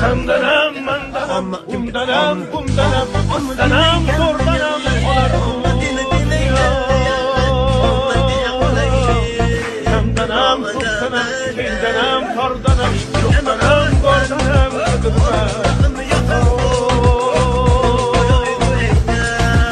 Sandanam, mandanam, umdanam, kumdanam, umdanam, tordanam, olar Sandanam, kumdanam, kindanam, tordanam, yokdanam, gordanam,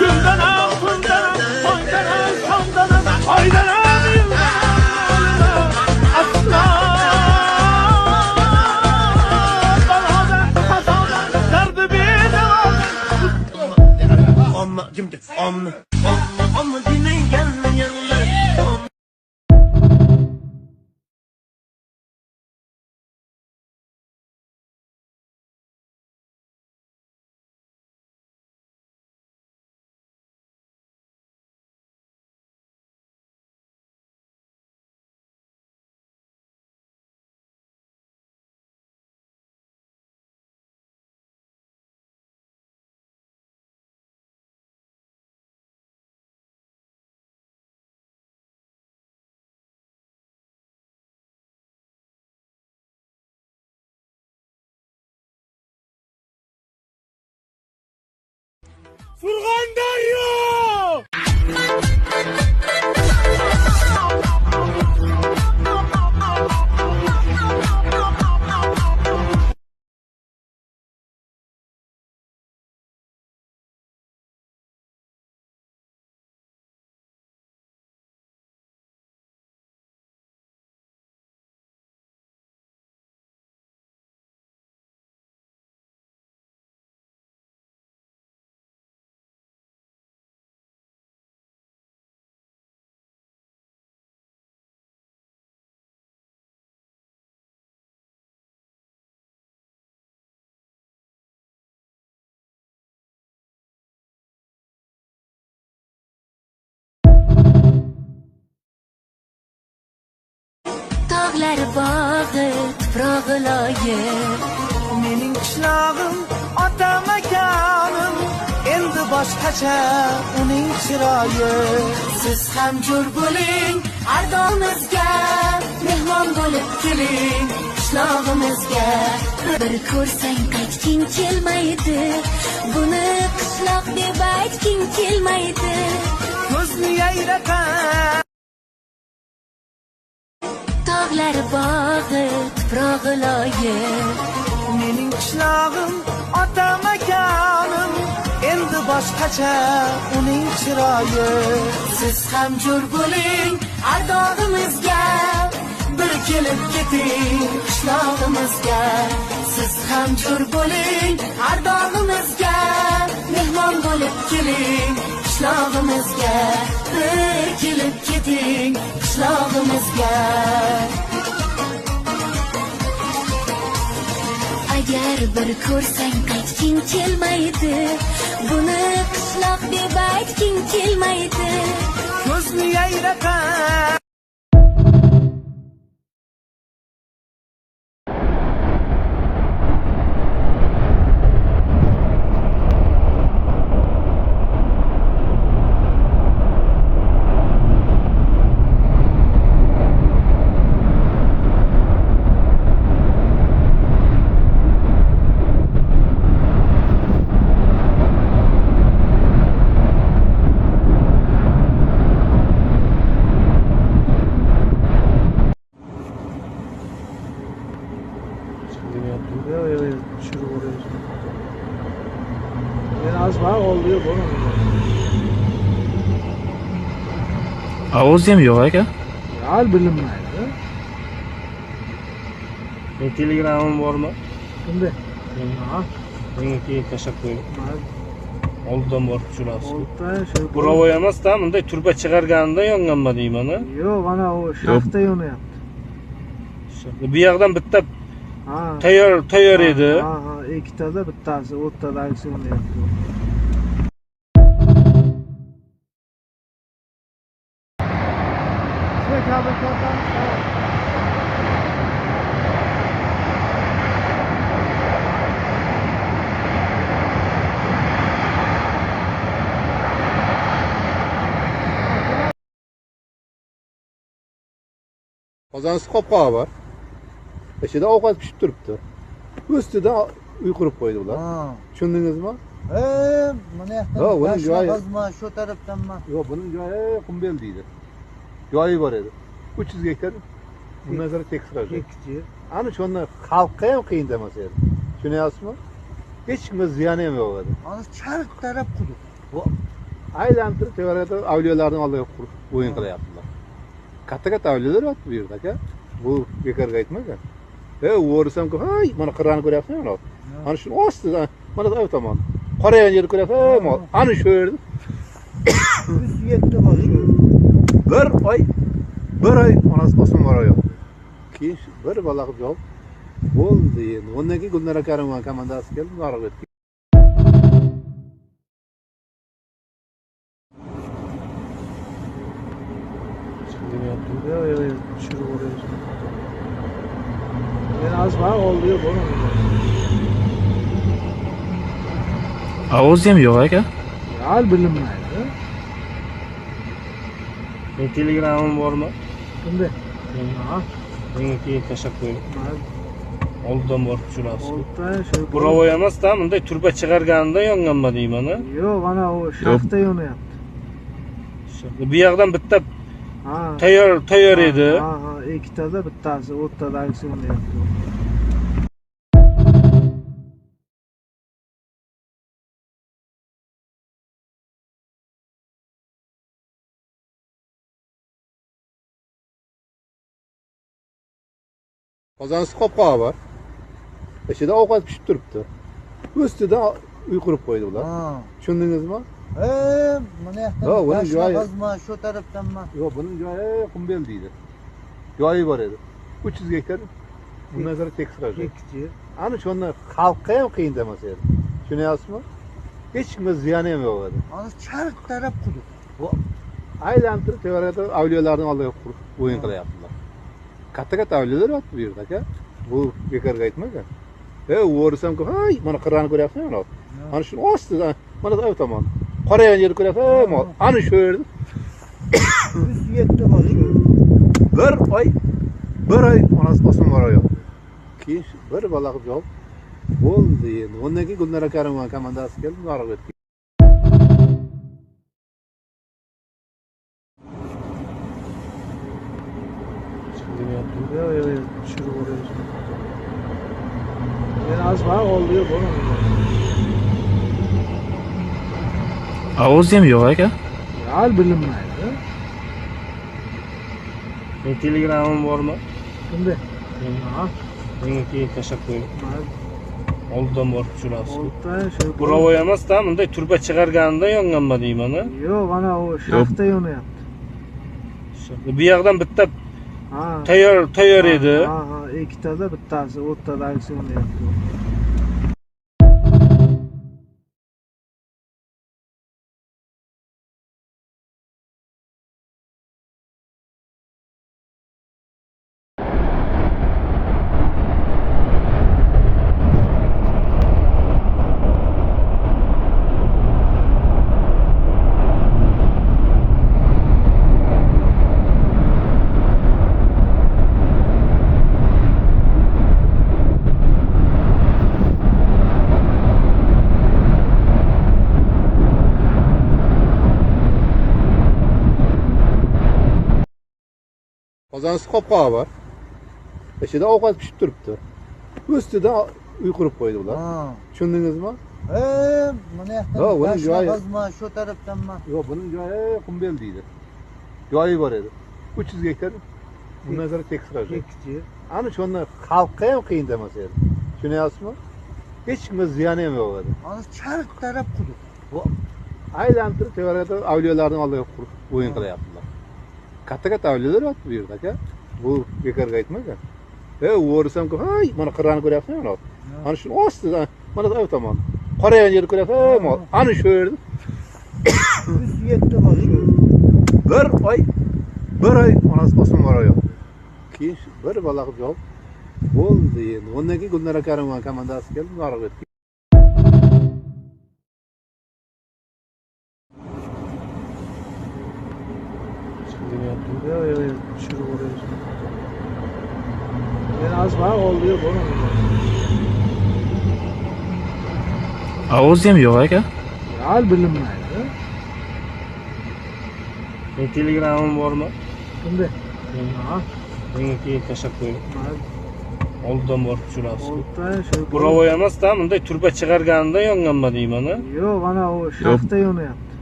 Gündanam, kundanam, soydanam, sondanam, aydanam, yıldanam, aslan. Furkan dayı! Dağlar bağı, tuprağı layık. Mening qishlog'im, ota makanim, endi boshqacha uning chiroyi. Siz ham jo'r bo'ling, ardonimizga, mehmon bo'lib keling, qishlog'imizga. Bir ko'rsang qaytging kelmaydi, buni qishloq deb aytging kelmaydi. Ko'zni yayratar Dağlar bağı, tuprağı layık. Mening qishlog'im, ota makanim, endi boshqacha uning chiroyi. Siz ham jo'r bo'ling, ardog'imizga, bir kelib keting qishlog'imizga. Siz ham jo'r bo'ling, ardog'imizga, mehmon bo'lib keling qishlog'imizga. Bir kelib keting qishlog'imizga. Agar bir ko'rsang qaytging kelmaydi, buni qishloq deb aytging kelmaydi. Ko'zni yayratar oluyor bu. Ovoz ham yo'q aka. Hal bilinmaydi. Telegramim bormi? Shunday. Menga keyin tashlab qo'ying. Oldidan borib tushirasiz. Oldidan shu Burovoy emas-da, bunday turba chiqarganida yonganman deyman-a. Yo'q, ana u shaxta yonyapti. Bu yoqdan bitta tayyor edi. Ha, ikkitada bittasi, o'rtadagisi yonyapti. Qozonsiz qopqog'i bor. Ichida ovqat pishib turibdi. Üstüden uy kurup koydu ular. Ha. Düşündünüz mü? Mana Ha, yoqdan bunun boshqa joyi- qazma, shu tarafdanmi? Yok bunun joyi Kumbel deydi. Joyi var edi. 300 gektar. Bundan sonra tek sıra. Tekçi. Ani şonda halkka ham qiyin demas edi. Tushunyapsizmi? Hech kimga ziyoni ham yo'q edi. Ana charq taraf quduq. Bu aylantirib tevarada avliyolarning oldiga qurib o'yin qilyaptilar. Katta avliyolar yotibdi bu yerda aka. Bu bekorga aytmagan. O'risam-ku, hay, mana qirrani ko'ryapsizmi mana? Ana shu ostida, mana bu tomon. Qorayan yerni ko'ryapsizmi? Ana shu yerda 107 bosh. bir oy onasi osmon borayoq. Keyin bir bola qilib yo'q. Bo'ldi endi. Undan keyin Gulnora Karimova komandasi keldi, nariga o'tdi. Yo, tushirib o'rayapsan. Men az vaqt oldi bo'lmadi. Ovoz ham yo'q aka. Hal bilinmaydi. Telegram'im bormi? Kimda? Ha, Menga keyin tashlab qo'ying. Oldidan borib tushirasiz. oltay shu. Burovoy emas-da, bunday turba chiqarganida yonganman deyman, ha. Yo'q, mana u shaxta yonayapti. Bu yoqdan bitta Ha. tayyor edi. Ha, ikkitada bittasi o'rtadagisi yonayapti. Qozonsi qopqog'i bor. Ichida ovqat pishib turibdi. Ustidan uy qurib qo'ydi ular. Ha. Tushundingizmi? Mana Ha, yoqdan bunun boshqa joyi- qazma, shu tarafdanmi? Yo'q, buning joyi Kumbel deydi. Joyi bor edi. 300 gektar. Bundan sonra tek sıra. Tekçi. Ani şonda halkka ham qiyin demas edi. Tushunyapsizmi? Hech kimga ziyoni ham yo'q edi. Ana charq taraf quduq. Bu aylantirib tevarada avliyolarning oldiga qurib o'yin qilyaptilar. Katta avliyolar yotibdi bu yerda aka. Bu bekorga aytmagan. O'risam-ku, hay, mana qirrani ko'ryapsizmi mana? Ana shu ostida, mana bu tomon. Qorayan yerni ko'ryapsizmi? Ana shu yerda 107 bosh. bir oy onasi osmon borayoq. Keyin bir bola qilib yo'q. Bo'ldi endi. Undan keyin Gulnora Karimova komandasi keldi, nariga o'tdi. Yo, tushirib o'rayapsan. Men az vaqt oldi bo'lmadi. Ovoz ham yo'q aka. Hal bilinmaydi. Telegram'im bormi? Kimda? Ha, Menga keyin tashlab qo'ying. Oldidan borib tushirasiz. oltay shu. Burovoy emas-da, bunday turba chiqarganida yonganman deyman, ha. Yo'q, mana u shaxta yonayapti. Bu yoqdan bitta Ha. tayyor edi. Ha, ikkitada bittasi o'rtadagisi yonayapti. Qozonsi qopqog'i bor. Ichida ovqat pishib turibdi. Ustidan uy qurib qo'ydi ular. Ha. Tushundingizmi? Mana Ha, yoqdan bunun boshqa joyi- qazma, shu tarafdanmi? Yo'q, buning joyi Kumbel deydi. Joyi bor edi. 300 gektar. Bundan sonra tek sıra. Tekçi. Ani şonda halkka ham qiyin demas edi. Tushunyapsizmi? Hech kimga ziyoni ham yo'q edi. Ana charq taraf quduq. Bu aylantirib tevarada avliyolarning oldiga qurib o'yin qilyaptilar. Katta avliyolar yotibdi bu yerda aka. Bu bekorga aytmagan. O'risam-ku, hay, mana qirrani ko'ryapsizmi mana? Ana shu ostida, mana bu tomon. Qorayan yerni ko'ryapsizmi? Ana shu yerda 107 bosh. bir oy onasi osmon borayoq. Keyin bir bola qilib yo'q. Bo'ldi endi. Undan keyin Gulnora Karimova komandasi keldi, nariga o'tdi. Yo, tushirib o'rayapsan. Men az vaqt oldi bo'lmadi. Ovoz ham yo'q aka. Hal bilinmaydi. Telegramim bormi? Bunday. Ha. Menga keyin tashlab qo'ying. Oldidan borib tushirasiz. Olta shu. Burovoy emas-da, bunday turba chiqarganida yonganman deyman-a. Yo'q, ana u shaxta yonyapti.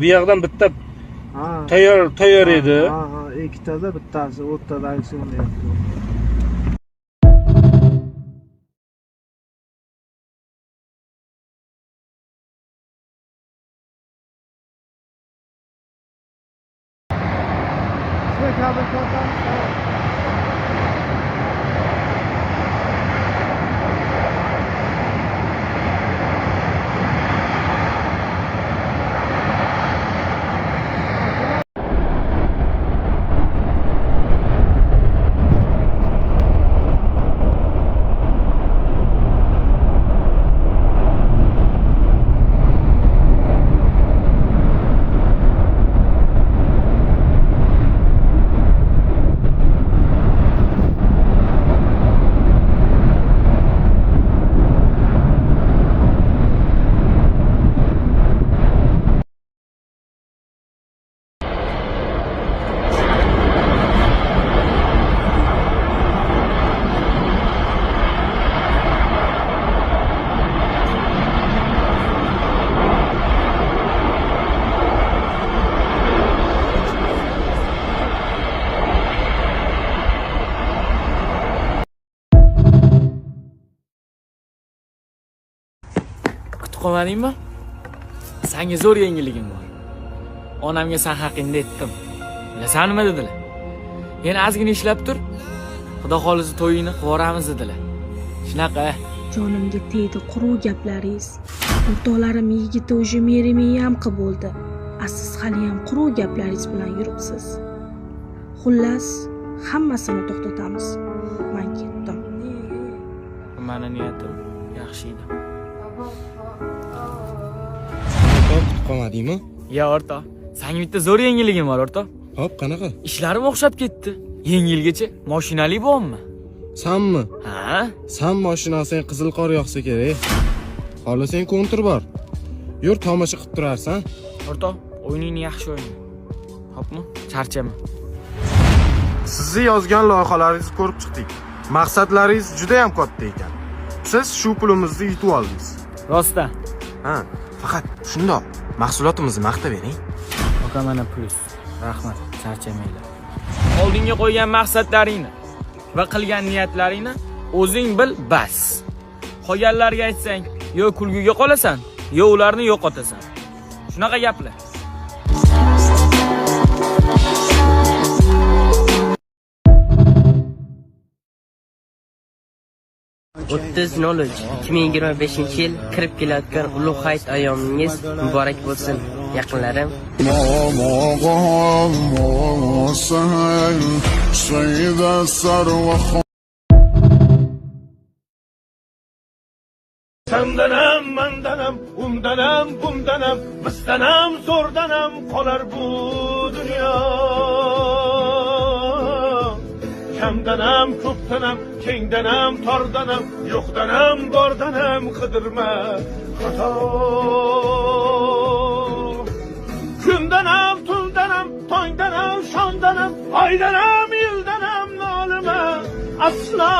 Bu yoqdan bitta Ha. tayyor edi. Ha, ikkitada bittasi o'rtadagisi yonyapti. Shuna kabel tortamiz. Qolmadingmi? Senga zo'r yangiligim bor. Onamga sen haqingda aytdim. Bilasan nima dedilar? Yana ozgina ishlab tur. Xudo xolisi to'yini qilib dedilar. Shunaqa. Jonimga tegdi quruq gaplaringiz. O'rtoqlarim yigiti o'sha merimiy ham qilib bo'ldi. Siz hali ham quruq gaplaringiz bilan yuribsiz. Xullas, hammasini to'xtatamiz. Men ketdim. Meni niyatim yaxshi edi. Qolmadingmi? Ya o'rtoq, senga bitta zo'r yangiligim bor o'rtoq. Hop, qanaqa? Ishlarim o'xshab ketdi. Yangi yilgacha mashinali bo'lammi? Sanmi? Ha? San mashinasing qizil qor yoqsa kerak. Xohlasang kontur bor. Yur tomosha qilib turarsan. O'rtoq, o'yiningni yaxshi o'yna. Xo'pmi? Charchama. Sizni yozgan loyihalaringizni ko'rib chiqdik. Maqsadlaringiz juda ham katta ekan. Siz shu pulimizni yutib oldingiz. Rostdan. Ha, faqat shundoq. Mahsulotimizni maqtab bering. Aka mana plyus. Rahmat, charchamanglar. Oldinga qo'ygan maqsadlaringni va qilgan niyatlaringni o'zing bil, bas. Qolganlarga aytsang, yo kulguga qolasan, yo ularni yo'qotasan. Shunaqa gaplar. O'ttiz 2025-yil kirib kelayotgan ulug' hayit ayyomingiz muborak bo'lsin, yaqinlarim. Sendanam, mandanam, undanam, bundanam, bizdanam, zo'rdanam qolar bu dunyo. Kamdanam, ko'pdanam, kengdanam, tordanam, yo'qdanam, bordanam qidirma xato. Kundanam, tundanam, tongdanam, shomdanam, oydanam, yildanam nolima aslo.